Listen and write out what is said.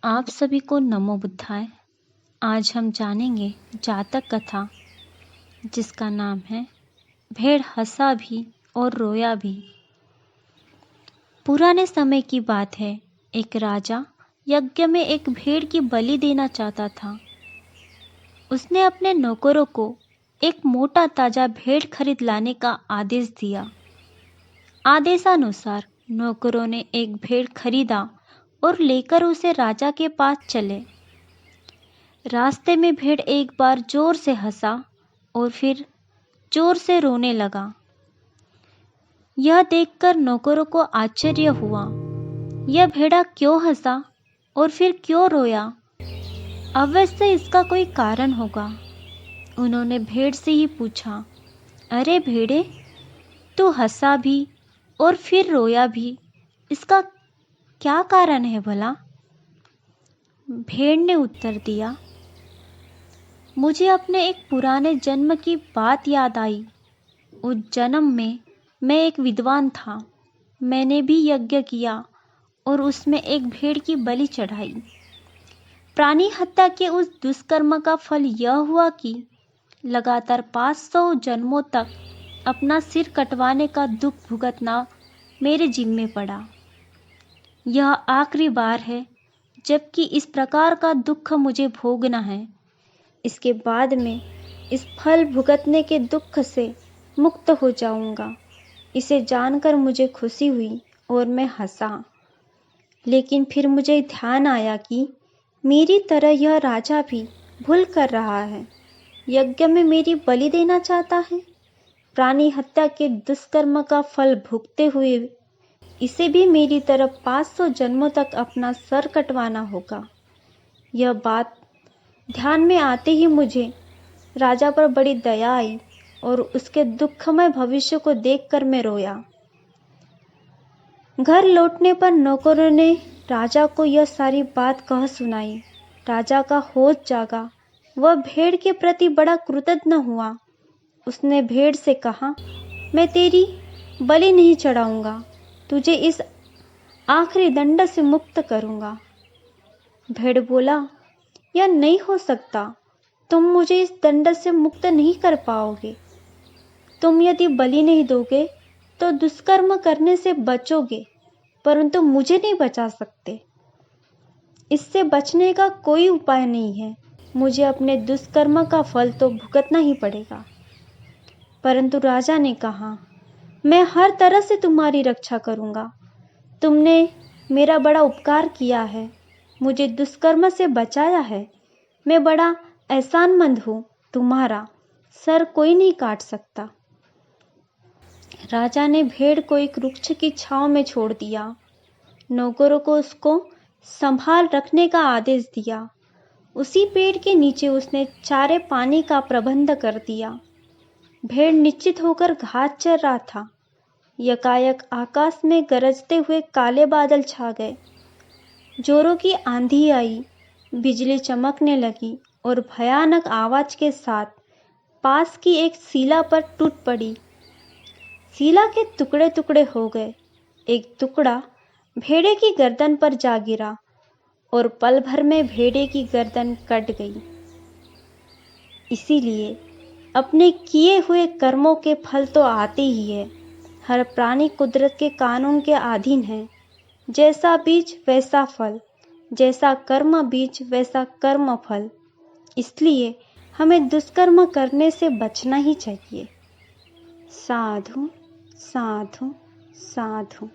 आप सभी को नमो बुद्धाय। आज हम जानेंगे जातक कथा जिसका नाम है भेड़ हंसा भी और रोया भी। पुराने समय की बात है। एक राजा यज्ञ में एक भेड़ की बलि देना चाहता था। उसने अपने नौकरों को एक मोटा ताजा भेड़ खरीद लाने का आदेश दिया। आदेशानुसार नौकरों ने एक भेड़ खरीदा और लेकर उसे राजा के पास चले। रास्ते में भेड़ एक बार जोर से हंसा और फिर जोर से रोने लगा। यह देखकर नौकरों को आश्चर्य हुआ। यह भेड़ा क्यों हंसा और फिर क्यों रोया? अवश्य इसका कोई कारण होगा। उन्होंने भेड़ से ही पूछा, अरे भेड़े, तू हंसा भी और फिर रोया भी, इसका क्या कारण है भला? भेड़ ने उत्तर दिया, मुझे अपने एक पुराने जन्म की बात याद आई। उस जन्म में मैं एक विद्वान था। मैंने भी यज्ञ किया और उसमें एक भेड़ की बलि चढ़ाई। प्राणी हत्या के उस दुष्कर्म का फल यह हुआ कि लगातार 500 जन्मों तक अपना सिर कटवाने का दुख भुगतना मेरे जिम्मे पड़ा। यह आखिरी बार है जबकि इस प्रकार का दुख मुझे भोगना है। इसके बाद में इस फल भुगतने के दुख से मुक्त हो जाऊंगा। इसे जानकर मुझे खुशी हुई और मैं हंसा। लेकिन फिर मुझे ध्यान आया कि मेरी तरह यह राजा भी भूल कर रहा है। यज्ञ में मेरी बलि देना चाहता है। प्राणी हत्या के दुष्कर्म का फल भुगते हुए इसे भी मेरी तरह 500 जन्मों तक अपना सर कटवाना होगा। यह बात ध्यान में आते ही मुझे राजा पर बड़ी दया आई और उसके दुखमय भविष्य को देखकर मैं रोया। घर लौटने पर नौकरों ने राजा को यह सारी बात कह सुनाई। राजा का होश जागा। वह भेड़ के प्रति बड़ा कृतज्ञ हुआ। उसने भेड़ से कहा, मैं तेरी बलि नहीं चढ़ाऊंगा, तुझे इस आखिरी दंड से मुक्त करूंगा। भेड़ बोला, यह नहीं हो सकता। तुम मुझे इस दंड से मुक्त नहीं कर पाओगे। तुम यदि बलि नहीं दोगे तो दुष्कर्म करने से बचोगे, परंतु मुझे नहीं बचा सकते। इससे बचने का कोई उपाय नहीं है। मुझे अपने दुष्कर्म का फल तो भुगतना ही पड़ेगा। परंतु राजा ने कहा, मैं हर तरह से तुम्हारी रक्षा करूंगा। तुमने मेरा बड़ा उपकार किया है, मुझे दुष्कर्म से बचाया है। मैं बड़ा एहसानमंद हूँ। तुम्हारा सर कोई नहीं काट सकता। राजा ने भेड़ को एक वृक्ष की छांव में छोड़ दिया। नौकरों को उसको संभाल रखने का आदेश दिया। उसी पेड़ के नीचे उसने चारे पानी का प्रबंध कर दिया। भेड़ निश्चित होकर घास चर रहा था। यकायक आकाश में गरजते हुए काले बादल छा गए। जोरों की आंधी आई, बिजली चमकने लगी और भयानक आवाज के साथ पास की एक शिला पर टूट पड़ी। शिला के टुकड़े टुकड़े हो गए। एक टुकड़ा भेड़े की गर्दन पर जा गिरा और पल भर में भेड़े की गर्दन कट गई। इसीलिए अपने किए हुए कर्मों के फल तो आते ही है। हर प्राणी कुदरत के कानून के अधीन है। जैसा बीज वैसा फल, जैसा कर्म बीज वैसा कर्म फल। इसलिए हमें दुष्कर्म करने से बचना ही चाहिए। साधु साधु साधु।